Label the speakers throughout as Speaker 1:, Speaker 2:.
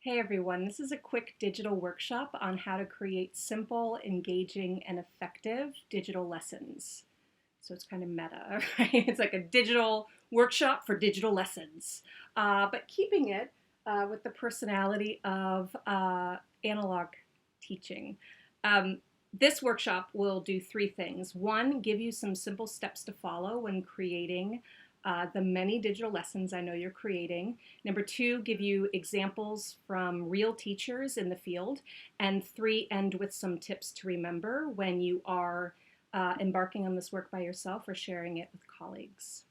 Speaker 1: Hey everyone, this is a quick digital workshop on how to create simple, engaging, and effective digital lessons. So it's kind of meta, right? It's like a digital workshop for digital lessons, but keeping it with the personality of analog teaching. Um, this workshop will do three things. One, give you some simple steps to follow when creating the many digital lessons I know you're creating. Number two, give you examples from real teachers in the field. And three, end with some tips to remember when you are embarking on this work by yourself or sharing it with colleagues.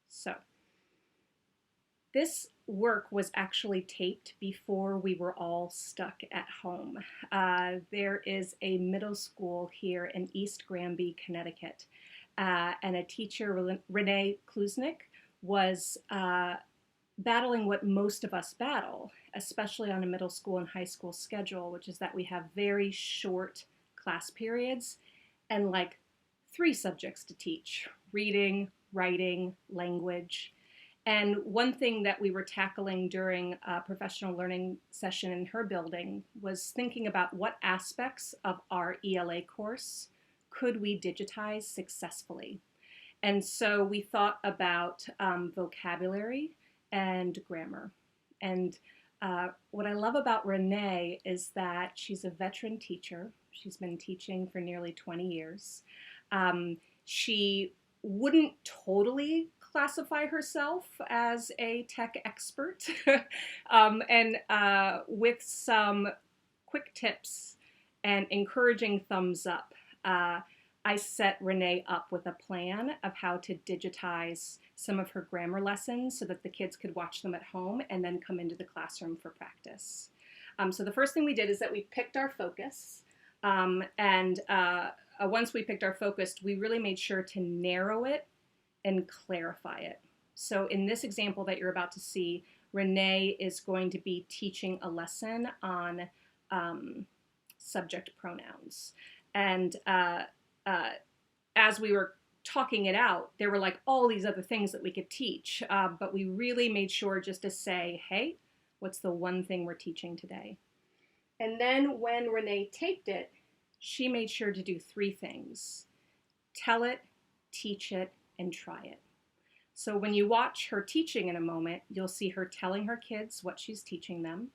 Speaker 1: So, this work was actually taped before we were all stuck at home. There is a middle school here in East Granby, Connecticut, and a teacher, Renee Klusnick, was battling what most of us battle, especially on a middle school and high school schedule, which is that we have very short class periods and like three subjects to teach: reading, writing, language. And one thing that we were tackling during a professional learning session in her building was thinking about what aspects of our ELA course could we digitize successfully. And so we thought about vocabulary and grammar. And what I love about Renee is that she's a veteran teacher. She's been teaching for nearly 20 years. She wouldn't totally classify herself as a tech expert. And with some quick tips and encouraging thumbs up, I set Renee up with a plan of how to digitize some of her grammar lessons so that the kids could watch them at home and then come into the classroom for practice. So the first thing we did is that we picked our focus. And once we picked our focus, we really made sure to narrow it and clarify it. So in this example that you're about to see, Renee is going to be teaching a lesson on subject pronouns. And as we were talking it out, there were like all these other things that we could teach, but we really made sure just to say, hey, what's the one thing we're teaching today? And then when Renee taped it, she made sure to do three things: tell it, teach it, and try it. So when you watch her teaching in a moment, you'll see her telling her kids what she's teaching them.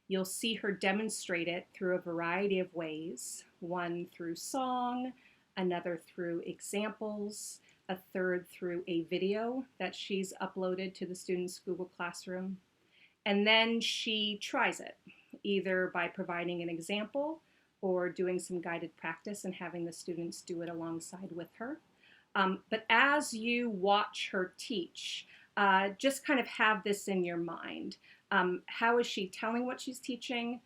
Speaker 1: You'll see her demonstrate it through a variety of ways, one through song, another through examples, a third through a video that she's uploaded to the students' Google Classroom. And then she tries it, either by providing an example or doing some guided practice and having the students do it alongside with her. But as you watch her teach, just kind of have this in your mind. How is she telling what she's teaching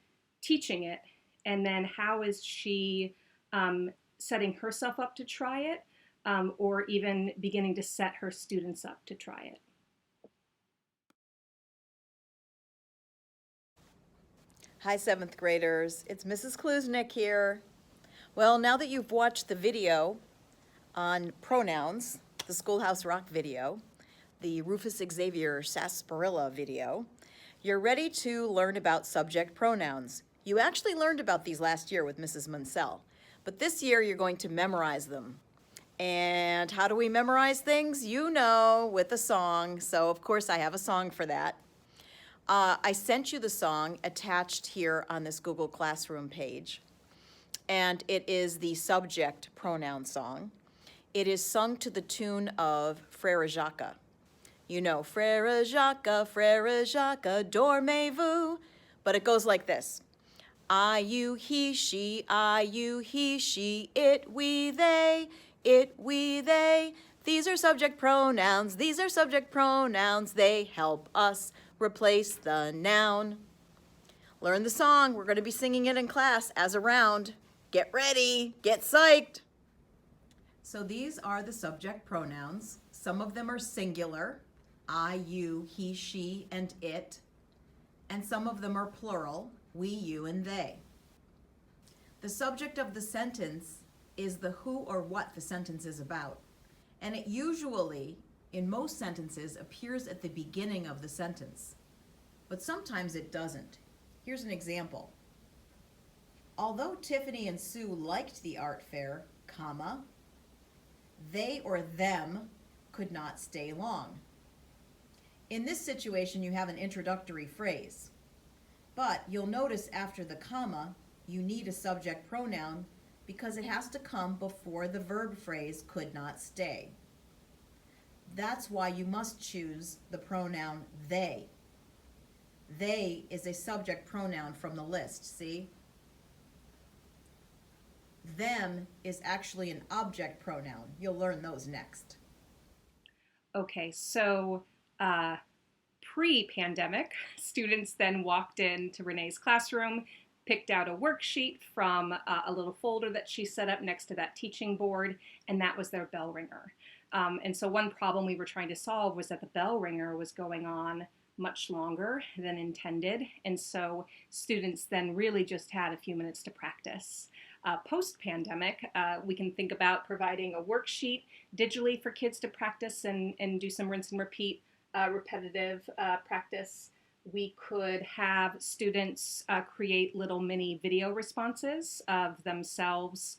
Speaker 1: it, and then how is she setting herself up to try it, or even beginning to set her students up to try it?
Speaker 2: Hi, seventh graders. It's Mrs. Klusnick here. Well, now that you've watched the video on pronouns, the Schoolhouse Rock video, the Rufus Xavier Sarsaparilla video, you're ready to learn about subject pronouns. You actually learned about these last year with Mrs. Munsell, but this year you're going to memorize them. And how do we memorize things? You know, with a song. So of course I have a song for that. I sent you the song attached here on this Google Classroom page, and it is the subject pronoun song. It is sung to the tune of Frère Jacques. You know, Frère Jacques, dormez-vous. But it goes like this. I, you, he, she, it, we, they, it, we, they. These are subject pronouns, they help us replace the noun. Learn the song, we're gonna be singing it in class as a round. Get ready, get psyched. So these are the subject pronouns. Some of them are singular, I, you, he, she, and it. And some of them are plural, we, you, and they. The subject of the sentence is the who or what the sentence is about. And it usually, in most sentences, appears at the beginning of the sentence. But sometimes it doesn't. Here's an example. Although Tiffany and Sue liked the art fair, comma, they or them could not stay long. In this situation, you have an introductory phrase, but you'll notice after the comma, you need a subject pronoun because it has to come before the verb phrase could not stay. That's why you must choose the pronoun they. They is a subject pronoun from the list, see? Them is actually an object pronoun. You'll learn those next.
Speaker 1: Okay, so pre-pandemic, students then walked into Renee's classroom, picked out a worksheet from a little folder that she set up next to that teaching board, and that was their bell ringer. And so one problem we were trying to solve was that the bell ringer was going on much longer than intended, and so students then really just had a few minutes to practice. Post-pandemic, we can think about providing a worksheet digitally for kids to practice and do some rinse and repeat repetitive practice. We could have students create little mini video responses of themselves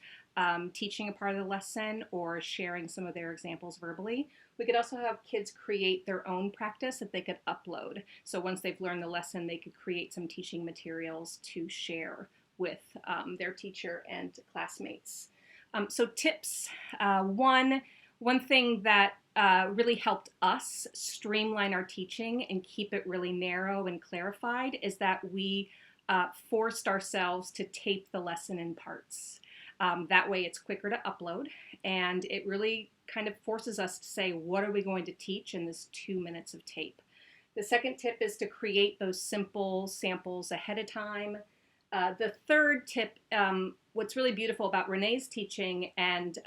Speaker 1: teaching a part of the lesson or sharing some of their examples verbally. We could also have kids create their own practice that they could upload. So once they've learned the lesson, they could create some teaching materials to share with their teacher and classmates. So tips, one thing that really helped us streamline our teaching and keep it really narrow and clarified is that we forced ourselves to tape the lesson in parts. That way it's quicker to upload, and it really kind of forces us to say, what are we going to teach in this 2 minutes of tape? The second tip is to create those simple samples ahead of time. The third tip, what's really beautiful about Renee's teaching, and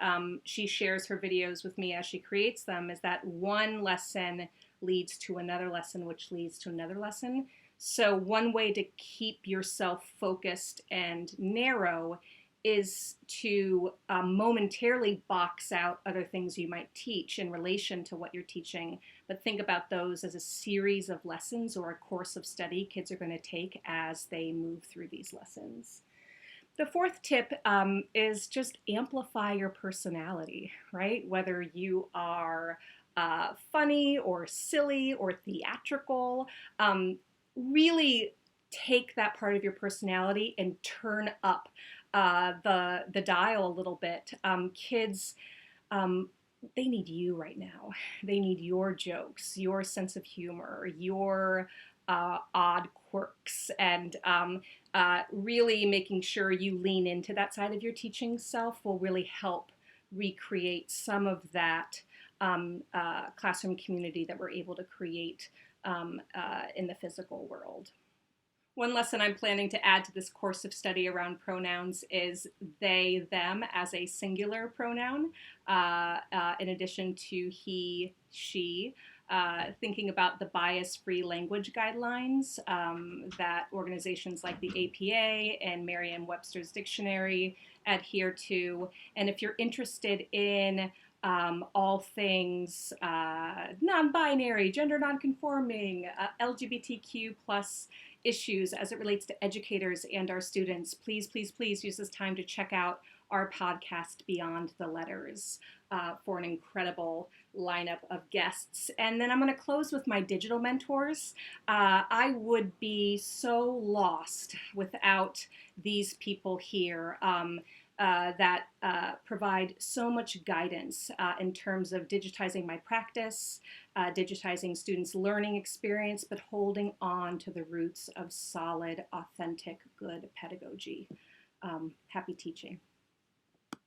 Speaker 1: she shares her videos with me as she creates them, is that one lesson leads to another lesson, which leads to another lesson. So one way to keep yourself focused and narrow is to momentarily box out other things you might teach in relation to what you're teaching, but think about those as a series of lessons or a course of study kids are going to take as they move through these lessons. The fourth tip is just amplify your personality, right? Whether you are funny or silly or theatrical, really take that part of your personality and turn up the dial a little bit. Kids, they need you right now. They need your jokes, your sense of humor, your odd quirks, and really making sure you lean into that side of your teaching self will really help recreate some of that classroom community that we're able to create in the physical world. One lesson I'm planning to add to this course of study around pronouns is they, them as a singular pronoun, in addition to he, she. Thinking about the bias-free language guidelines that organizations like the APA and Merriam-Webster's Dictionary adhere to. And if you're interested in all things non-binary, gender non-conforming, LGBTQ plus issues as it relates to educators and our students, please, please, please use this time to check out our podcast, Beyond the Letters, for an incredible lineup of guests. And then I'm going to close with my digital mentors. I would be so lost without these people here. That provide so much guidance in terms of digitizing my practice, digitizing students' learning experience, but holding on to the roots of solid, authentic, good pedagogy. Happy teaching.